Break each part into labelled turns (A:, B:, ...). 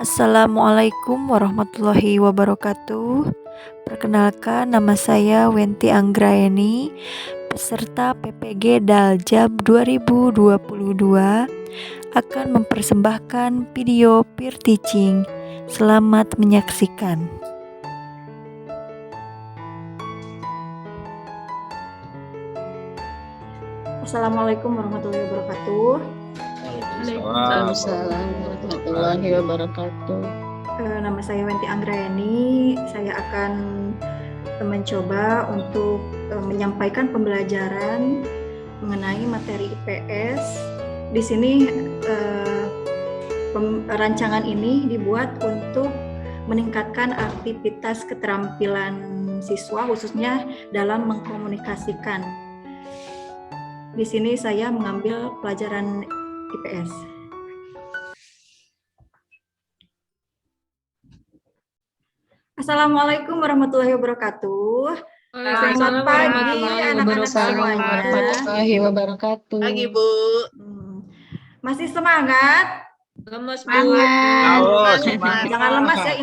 A: Assalamualaikum warahmatullahi wabarakatuh. Perkenalkan, nama saya Wenti Anggraeni, peserta PPG Daljab 2022 akan mempersembahkan video peer teaching. Selamat menyaksikan.
B: Assalamualaikum warahmatullahi wabarakatuh.
C: Waalaikumsalam warahmatullahi wabarakatuh.
B: Nama saya Wenti Anggraeni. Saya akan mencoba untuk menyampaikan pembelajaran mengenai materi IPS. Di sini rancangan ini dibuat untuk meningkatkan aktivitas keterampilan siswa, khususnya dalam mengkomunikasikan. Di sini saya mengambil pelajaran IPS. Assalamualaikum warahmatullahi wabarakatuh. Selamat pagi anak-anak semuanya.
C: Warahmatullahi wabarakatuh.
D: Pagi, Bu.
B: Masih semangat?
D: Lemes, Bu.
B: Semangat. Jangan lemas ya,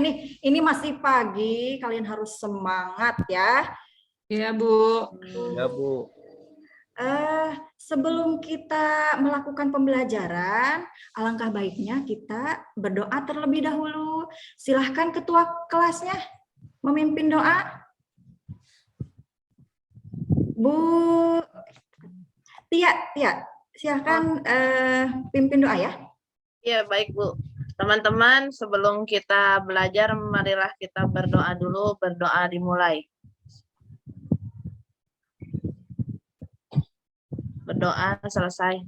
B: ini masih pagi, kalian harus semangat ya.
D: Iya, Bu.
E: Ya, Bu.
B: Sebelum kita melakukan pembelajaran, alangkah baiknya kita berdoa terlebih dahulu. Silahkan ketua kelasnya memimpin doa. Bu Tia, silahkan pimpin doa ya.
D: Iya, baik, Bu. Teman-teman, sebelum kita belajar, marilah kita berdoa dulu. Berdoa dimulai. Berdoa selesai.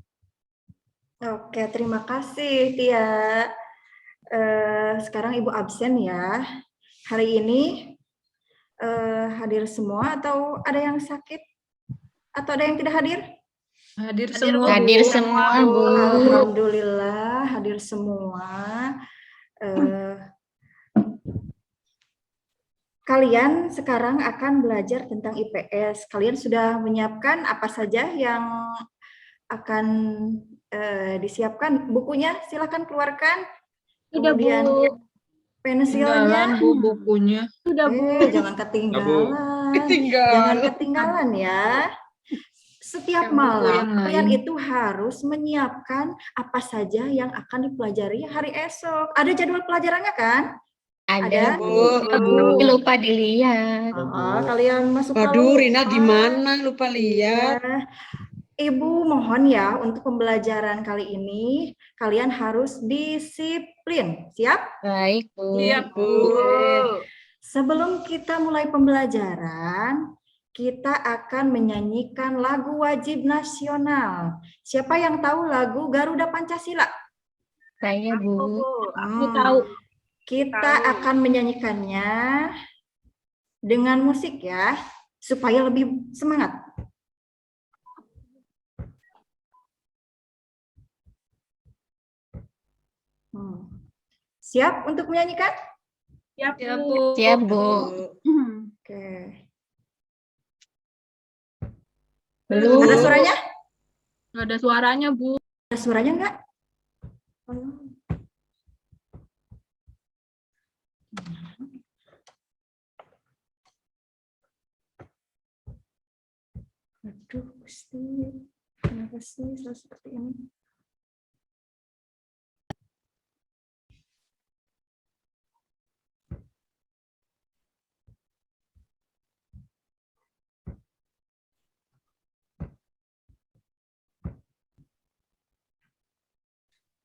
B: Oke, terima kasih Tia. Sekarang Ibu absen ya. Hari ini hadir semua atau ada yang sakit? Atau ada yang tidak hadir?
D: Hadir
C: semua, Hadir Bu. Semua, Bu.
B: Alhamdulillah hadir semua. Kalian sekarang akan belajar tentang IPS. Kalian sudah menyiapkan apa saja yang akan disiapkan? Bukunya silakan keluarkan. Kemudian pensilnya.
D: Bu, bukunya.
B: Sudah, Bu. Jangan ketinggalan. Jangan ketinggalan ya. Setiap malam kalian itu harus menyiapkan apa saja yang akan dipelajari hari esok. Ada jadwal pelajarannya kan?
C: Ada, Bu. Tapi lupa dilihat.
B: Kalian masuk
F: Waduh, Rina gimana? Lupa lihat.
B: Ibu mohon ya, untuk pembelajaran kali ini kalian harus disiplin. Siap?
C: Baik, Bu.
D: Siap, Bu.
B: Sebelum kita mulai pembelajaran, kita akan menyanyikan lagu wajib nasional. Siapa yang tahu lagu Garuda Pancasila?
C: Saya, Bu.
B: Aku tahu. Kita akan menyanyikannya dengan musik ya, supaya lebih semangat. Siap untuk menyanyikan?
D: Siap, Bu.
C: Siap, Bu.
B: Oke.
C: Belum.
B: Ada suaranya?
D: Nggak ada suaranya, Bu.
B: Ada suaranya enggak? Aduh, Gusti. Kenapa sih selalu seperti ini?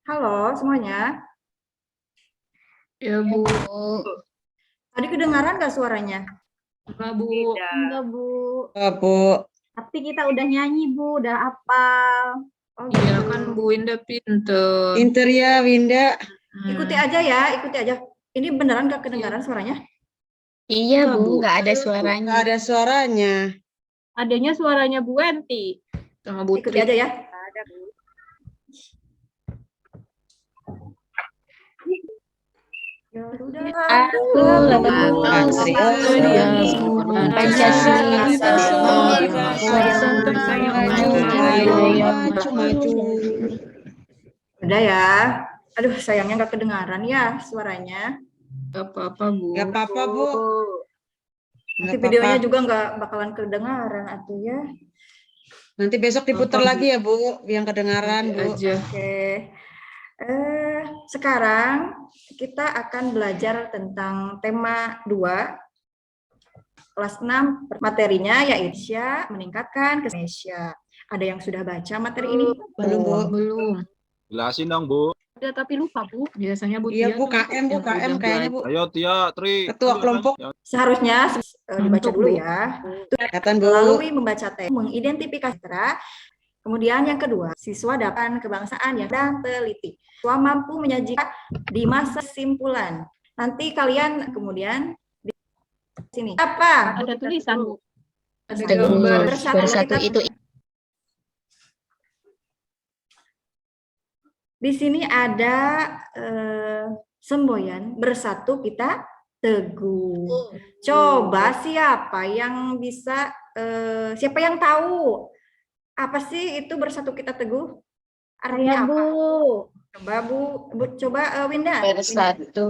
B: Halo semuanya.
D: Ya, Bu.
B: Tadi kedengaran nggak suaranya?
D: Enggak, Bu.
B: Enggak, Bu.
F: Bu.
B: Tapi kita udah nyanyi, Bu, udah hafal.
D: Iya kan, Bu Winda pinter.
F: Pinter ya, Winda.
B: Ikuti aja ya, ikuti aja. Ini beneran nggak kedengaran suaranya?
C: Iya, Bu. Nggak ada suaranya.
F: Nggak ada suaranya.
D: Adanya suaranya Bu Wenti. Sama Bu
B: Ikuti aja ya.
C: Aku Pancasila.
B: Udah ya. Aduh, sayangnya nggak kedengaran ya suaranya.
C: Gak apa-apa, Bu.
F: Nggak apa-apa, Bu.
B: Nanti
F: Nggak
B: videonya
F: apa-apa.
B: juga nggak bakalan kedengaran atuh ya.
F: Nanti besok diputar
C: Apa, Bu?
F: lagi ya, Bu, yang kedengaran, Bu.
C: Aja.
B: Oke. Sekarang kita akan belajar tentang tema 2 kelas 6, materinya yaitu meningkatkan ke Indonesia. Ada yang sudah baca materi ini?
F: Belum, Bu.
C: Belum.
E: Jelasin dong, Bu.
C: Udah tapi lupa, Bu. Biasanya Bu
F: Iya,
C: Tia
F: Bu,
C: tuh
F: KM, Bu,
C: yang
F: KM
C: udah
F: kayaknya, Bu.
E: Ayo, Tia, Tri.
F: Ketua
E: Ayo,
F: kelompok.
E: ya.
B: Seharusnya dibaca
C: Untuk,
B: dulu
C: Bu.
B: ya.
F: Kelihatan, Bu.
B: Melalui membaca teks, mengidentifikasi kata. Kemudian yang kedua, siswa dapat kebangsaan yang dan teliti. Siswa mampu menyajikan di masa simpulan. Nanti kalian kemudian di sini. Apa?
C: Ada tulisan, Bu.
B: Bersatu.
C: Bersatu itu.
B: Di sini ada semboyan bersatu kita teguh. Coba siapa yang bisa, siapa yang tahu apa sih itu bersatu kita teguh? Artinya apa? Coba coba Winda.
C: Bersatu.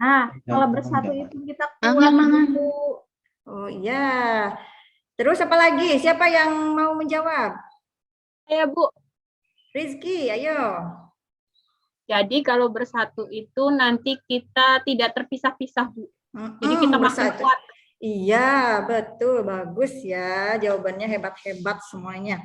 B: Nah, kalau bersatu itu kita
C: Ah,
B: kuat
C: Mama.
B: Bu. Oh iya. Terus apa lagi? Siapa yang mau menjawab?
G: Ya Bu,
B: Rizky, ayo.
G: jadi kalau bersatu itu nanti kita tidak terpisah-pisah Bu. Jadi kita makin
B: bersatu.
G: kuat.
B: Iya, betul. Bagus ya. Jawabannya hebat-hebat semuanya.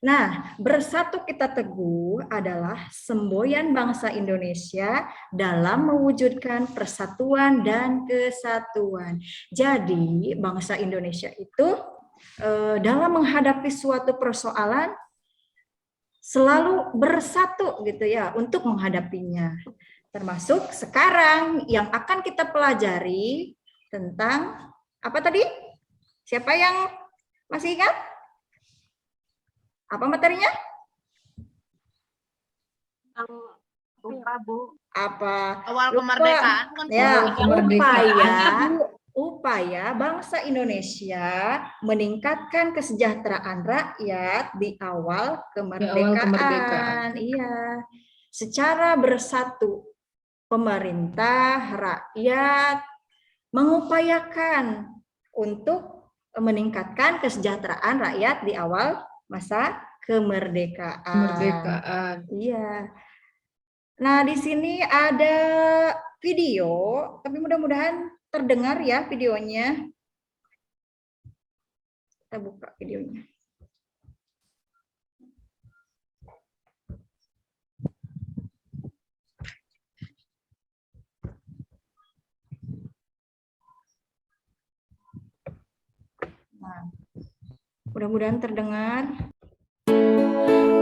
B: Nah, bersatu kita teguh adalah semboyan bangsa Indonesia dalam mewujudkan persatuan dan kesatuan. Jadi, bangsa Indonesia itu dalam menghadapi suatu persoalan selalu bersatu gitu ya untuk menghadapinya. Termasuk sekarang yang akan kita pelajari tentang apa tadi? Siapa yang masih ingat? Apa materinya?
G: Lupa Bu.
B: Apa?
D: Awal
B: Lupa.
D: kemerdekaan kan
B: Ya,
C: kemerdekaan.
B: upaya bangsa Indonesia meningkatkan kesejahteraan rakyat di awal kemerdekaan. Iya. Secara bersatu pemerintah, rakyat mengupayakan untuk meningkatkan kesejahteraan rakyat di awal masa kemerdekaan.
C: Kemerdekaan.
B: Iya. Nah, di sini ada video, tapi mudah-mudahan terdengar ya videonya. Kita buka videonya. Nah, mudah-mudahan terdengar.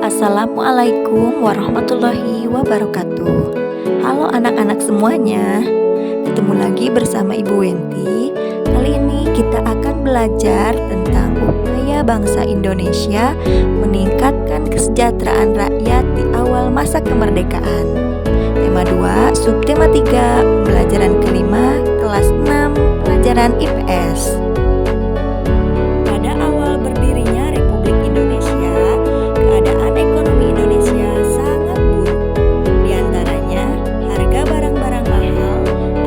A: Assalamualaikum warahmatullahi wabarakatuh. Halo anak-anak semuanya. Ketemu lagi bersama Ibu Wenti. Kali ini kita akan belajar tentang upaya bangsa Indonesia meningkatkan kesejahteraan rakyat di awal masa kemerdekaan. Tema 2, subtema 3, pembelajaran kelima, kelas 6, pelajaran IPS. Pada awal berdirinya Republik Indonesia, keadaan ekonomi Indonesia sangat buruk. Di antaranya, harga barang-barang mahal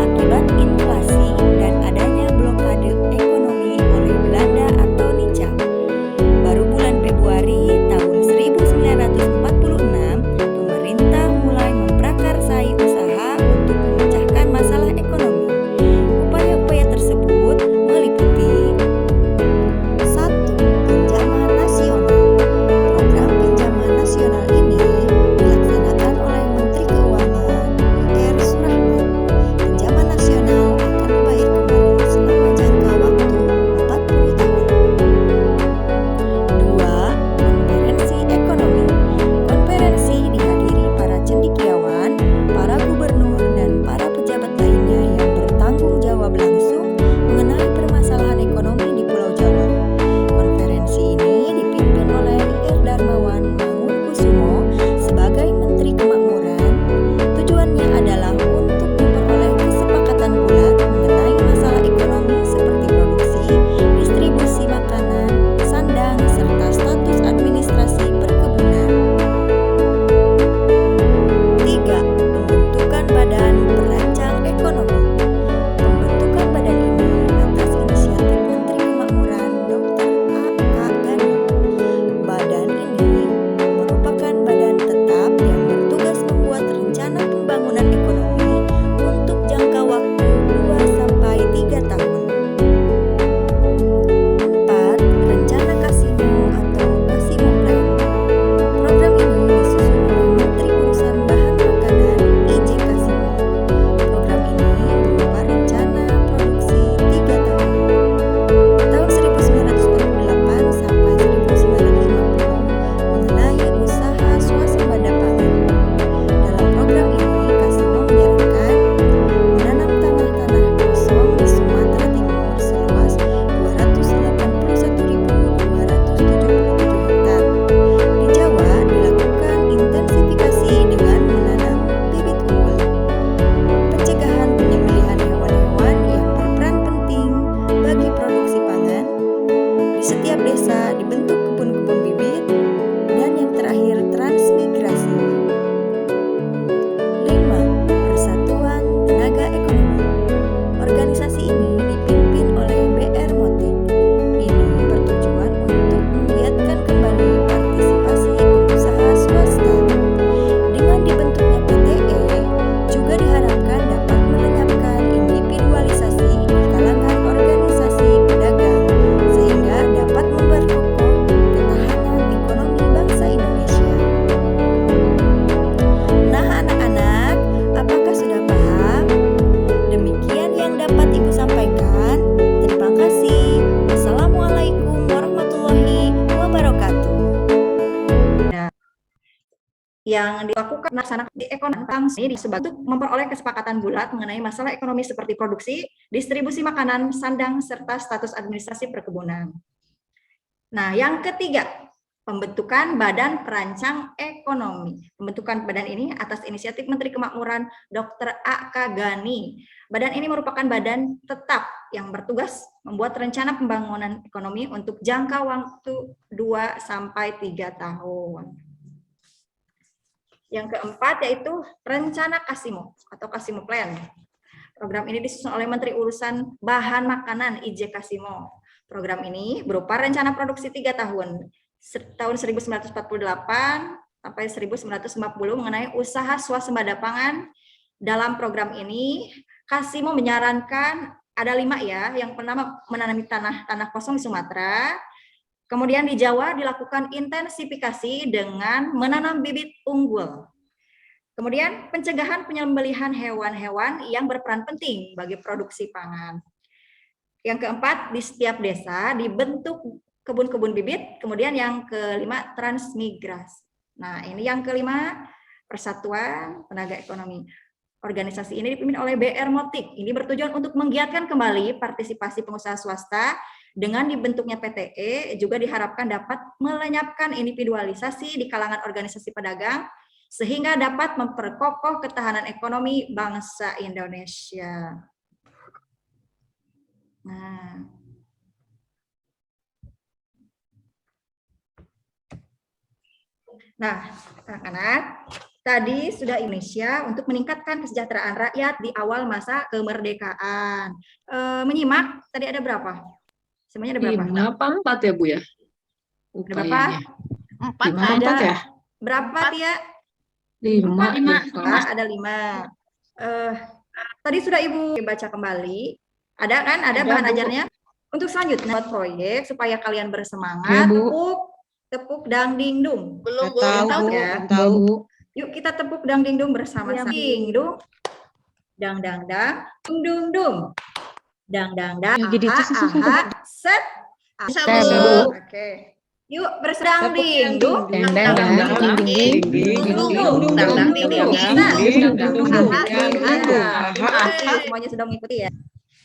A: akibat inflasi dan adanya blokade ekonomi oleh Belanda atau Nica. Baru bulan Februari tahun 1946, pemerintah mulai memprakarsai usaha untuk memecahkan masalah ekonomi. Upaya-upaya tersebut meliputi
B: yang dilakukan melaksanakan di ekonomi ini untuk memperoleh kesepakatan bulat mengenai masalah ekonomi seperti produksi, distribusi makanan, sandang, serta status administrasi perkebunan. Nah, yang ketiga, pembentukan Badan Perancang Ekonomi. Pembentukan badan ini atas inisiatif Menteri Kemakmuran Dr. A.K. Gani. Badan ini merupakan badan tetap yang bertugas membuat rencana pembangunan ekonomi untuk jangka waktu 2-3 tahun. Yang keempat yaitu Rencana Kasimo atau Kasimo Plan. Program ini disusun oleh Menteri Urusan Bahan Makanan IJ Kasimo. Program ini berupa rencana produksi 3 tahun, tahun 1948 sampai 1950 mengenai usaha swasembada pangan. Dalam program ini, Kasimo menyarankan ada 5 ya. Yang pertama menanami tanah kosong di Sumatera. Kemudian di Jawa dilakukan intensifikasi dengan menanam bibit unggul. Kemudian pencegahan penyembelihan hewan-hewan yang berperan penting bagi produksi pangan. Yang keempat, di setiap desa dibentuk kebun-kebun bibit. Kemudian yang kelima, transmigrasi. Nah, ini yang kelima, Persatuan Tenaga Ekonomi. Organisasi ini dipimpin oleh BR Motik. Ini bertujuan untuk menggiatkan kembali partisipasi pengusaha swasta. Dengan dibentuknya PTE juga diharapkan dapat melenyapkan individualisasi di kalangan organisasi pedagang sehingga dapat memperkokoh ketahanan ekonomi bangsa Indonesia. Nah, anak-anak, tadi sudah Indonesia untuk meningkatkan kesejahteraan rakyat di awal masa kemerdekaan. Menyimak, tadi ada berapa? Semuanya ada berapa?
C: 5 apa 4 ya Bu ya?
B: Ada berapa?
D: 4
C: 5
D: ada.
C: 4 ya?
B: Berapa Tia?
C: 5.
B: Ada 5. Tadi sudah Ibu baca kembali. Ada kan? Ada bahan
C: Bu.
B: ajarnya. Untuk selanjutnya buat proyek supaya kalian
C: Ya,
B: bersemangat.
C: Bu.
B: Tepuk dang ding dung.
D: Belum
F: Nggak tahu,
D: tahu
F: Bu.
B: ya?
F: Nggak tahu.
C: Bu.
B: Yuk kita tepuk dang ding dung bersama-sama. Ding dung. Dang dang dang. Dung dung dung. Dang dang dang.
C: Ya, jadi
B: Aha, set.
D: Bisa,
C: Bu.
B: Bu. Oke. Yuk bersedang
F: Tepuk
B: ding
F: dang
B: dung.
F: ding
C: Dang dang dang ding ding ding.
B: Semuanya sudah mengikuti ya.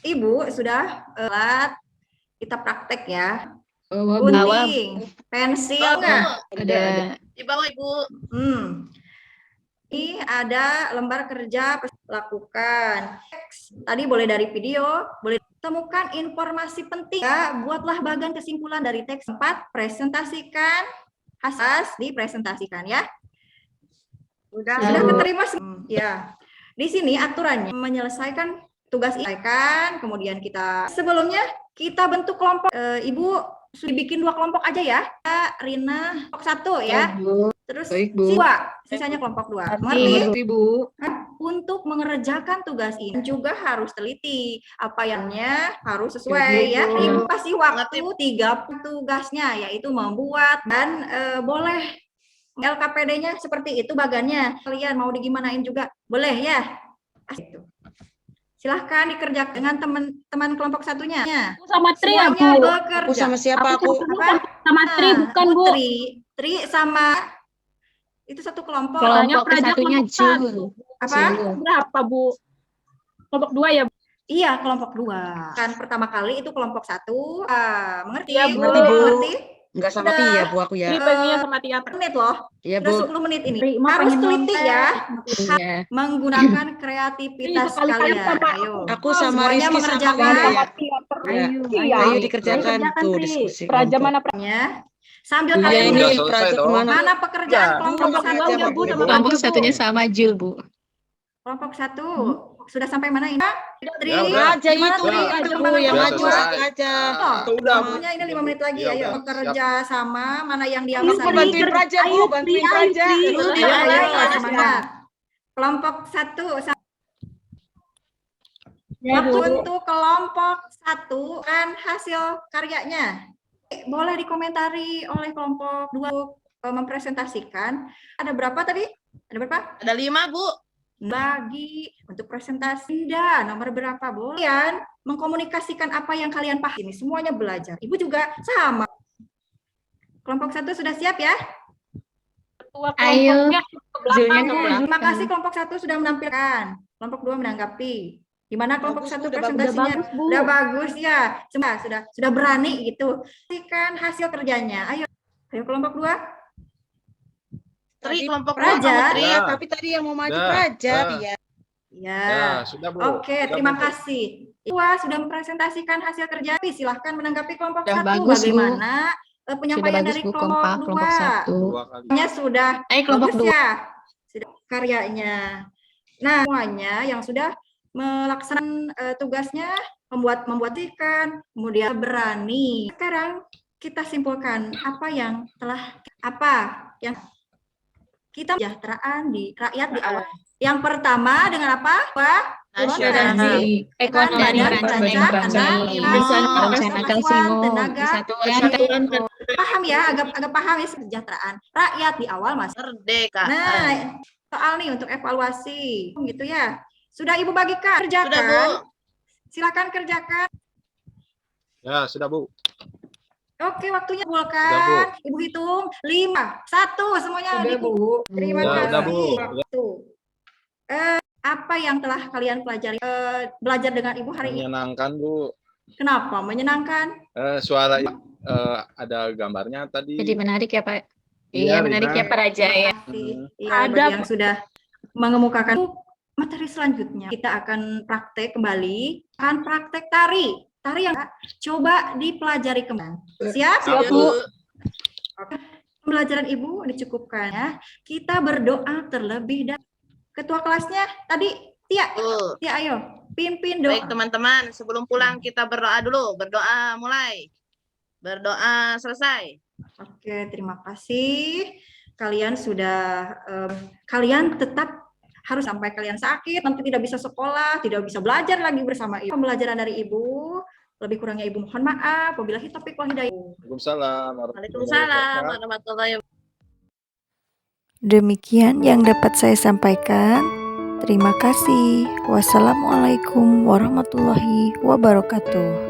B: Ibu sudah kita praktek ya. Gunting, pensil nggak?
C: Ada.
D: Di bawah Ibu.
B: Ini ada lembar kerja lakukan. Tadi boleh dari video, boleh temukan informasi penting. Ya, buatlah bagan kesimpulan dari teks 4, presentasikan hasil dipresentasikan ya. Sudah keterima ya. Di sini aturannya menyelesaikan tugas ini kan, kemudian kita sebelumnya kita bentuk kelompok. Ibu sudah bikin 2 kelompok aja ya. Rina kelompok 1 ya. Terus
C: Baik, Bu.
B: sisanya kelompok 2.
C: Mengerti Bu.
B: Untuk mengerjakan tugas ini juga harus teliti. Apa yangnya harus sesuai ya. Ibu kasih waktu 3 tugasnya, yaitu membuat dan boleh LKPD-nya seperti itu bagannya. Kalian mau digimanain juga boleh ya. Itu. Silahkan dikerjakan dengan teman-teman kelompok satunya.
G: Aku sama Tri ya,
B: Semuanya
G: Bu.
B: bekerja.
F: Aku sama siapa aku?
G: Sama Tri bukan, Bu.
B: Tri sama itu satu kelompok.
G: Soalnya
C: Kelompok satunya Jul.
B: Apa?
G: Berapa, Bu? Kelompok 2 ya, Bu?
B: Iya, kelompok 2. Kan pertama kali itu kelompok 1. Mengerti?
G: Iya, Bu.
B: Mengerti?
F: Enggak sama
B: Udah.
F: Tia, Bu, aku
G: Tri
F: ya.
G: pengennya sama Tia.
B: Menit loh.
F: Iya,
B: Udah
F: Bu.
B: 10 menit ini.
G: Tri, Ma
B: Harus
G: pengen
B: teliti
G: nonton.
B: ya.
C: Iya.
B: Menggunakan kreativitas
G: Tri, sekali-kali
B: kalian.
G: sama
B: Ayo.
F: Aku sama
B: Semuanya
F: Rizky sama
B: mengerjakan.
F: Bunda ya.
G: Iya.
F: Ayo dikerjakan tuh diskusi.
G: Praja
F: kelompok.
G: mana
B: Ya. Sambil
F: Iya,
B: kalian
F: ini
E: Udah
B: beri
E: selesai
F: Praja
E: dong.
F: kemana?
B: mana pekerjaan
E: Udah.
B: kelompok
G: Kelompok
B: 1
G: dua
B: ya,
G: udah, Bu, sama
C: Kelompok
G: Jul, Bu.
C: satunya sama Jul, Bu.
B: Kelompok 1 sudah sampai mana ini? Tri,
E: Ya, udah.
F: Aja
B: gimana,
F: itu
B: Tri?
F: itu Bu
B: Perkembangan
F: yang
E: Udah
F: maju
E: selesai.
F: aja.
B: Oh,
E: Udah, Bu.
B: waktunya ini 5 menit lagi.
E: Ya,
B: Ayo
E: udah.
B: bekerja sama mana yang dia
F: Aku
B: bisa.
F: bantuin Praja, Bu, bantuin Praja.
B: Ayo,
F: Ayo.
B: semangat. Kelompok 1
G: Ya, Bu.
B: untuk kelompok 1 kan hasil karyanya. Boleh dikomentari oleh kelompok 2 mempresentasikan. Ada berapa tadi? Ada berapa?
D: Ada 5, Bu.
B: Bagi untuk presentasi nomor berapa, Bu? Kalian mengkomunikasikan apa yang kalian paham. Ini semuanya belajar. Ibu juga sama. Kelompok 1 sudah siap ya?
G: Ketua
C: Ayo.
G: kelompoknya
C: Takjilnya ke
G: belakang.
B: Terima kasih kelompok 1 sudah menampilkan. Kelompok 2 menanggapi. Gimana kelompok
F: Bagus,
B: 1
F: Bu, udah
B: presentasinya?
G: bagus, Bu.
B: Udah bagus ya. Sudah berani gitu. Pastikan hasil kerjanya. Ayo kelompok 2.
D: Tri,
F: Tadi
D: kelompok
B: Praja.
D: 2 kamu Tri.
E: Ya.
F: Tapi tadi yang mau maju
E: Dah,
F: Praja
E: dah.
F: dia.
B: Ya.
E: Ya, sudah, Bu.
B: Oke,
E: Sudah,
B: terima
E: Bu.
B: kasih. Ibu sudah mempresentasikan hasil kerja. Silahkan menanggapi kelompok
C: Sudah
B: 1.
C: bagus, Bu.
B: Bagaimana penyampaian
C: bagus,
B: dari
C: Bu,
B: kelompok
C: kompak,
B: 2?
C: kelompok 1.
E: 2 kali.
B: Sudah
C: Ayo kelompok
B: bagus
C: 2.
B: ya. Sudah karyanya. Nah, semuanya yang sudah melaksanakan tugasnya membuat ikan, kemudian berani. Sekarang kita simpulkan apa yang kita kesejahteraan di rakyat di awal. Yang pertama dengan apa?
D: Nasionalisasi.
C: Ekonomi
B: dan
C: transformasi. Rencanakan
B: tenaga
C: Kesatuan
B: paham ya, agak paham ya kesejahteraan rakyat di awal mas.
D: Merdeka.
B: Nah, soal nih untuk evaluasi gitu ya. Sudah Ibu bagikan, kerjakan.
D: Sudah, Bu.
B: Silakan kerjakan.
E: Ya, sudah, Bu.
B: Oke, waktunya
E: Sudah,
B: bukan. Ibu hitung 5, 1 semuanya
G: Sudah,
B: Bu. Terima
E: Sudah,
B: kasih.
E: sudah, Bu.
B: Waktu. Apa yang telah kalian pelajari belajar dengan Ibu hari ini?
E: Menyenangkan, Bu.
B: Kenapa menyenangkan?
E: Suara ada gambarnya tadi.
C: Jadi menarik ya, Pak.
E: Iya,
C: Iya, menarik ya,
E: Rina.
C: Pak Raja ya.
B: Iya, bagi yang sudah mengemukakan materi selanjutnya kita akan praktek kembali, akan praktek tari yang coba dipelajari kembali. Siap?
D: Siap, Bu.
B: Pembelajaran Ibu dicukupkan ya. Kita berdoa terlebih dahulu. Ketua kelasnya tadi Tia, ayo pimpin doa.
D: Baik teman-teman, sebelum pulang kita berdoa dulu. Berdoa mulai. Berdoa selesai.
B: Oke, terima kasih. Kalian sudah, kalian tetap harus sampai kalian sakit, nanti tidak bisa sekolah, tidak bisa belajar lagi bersama Ibu. Pembelajaran dari Ibu, lebih kurangnya Ibu mohon maaf. Wabillahi taufiq wal hidayah.
E: Waalaikumsalam.
D: Waalaikumsalam warahmatullahi wabarakatuh.
A: Demikian yang dapat saya sampaikan. Terima kasih. Wassalamualaikum warahmatullahi wabarakatuh.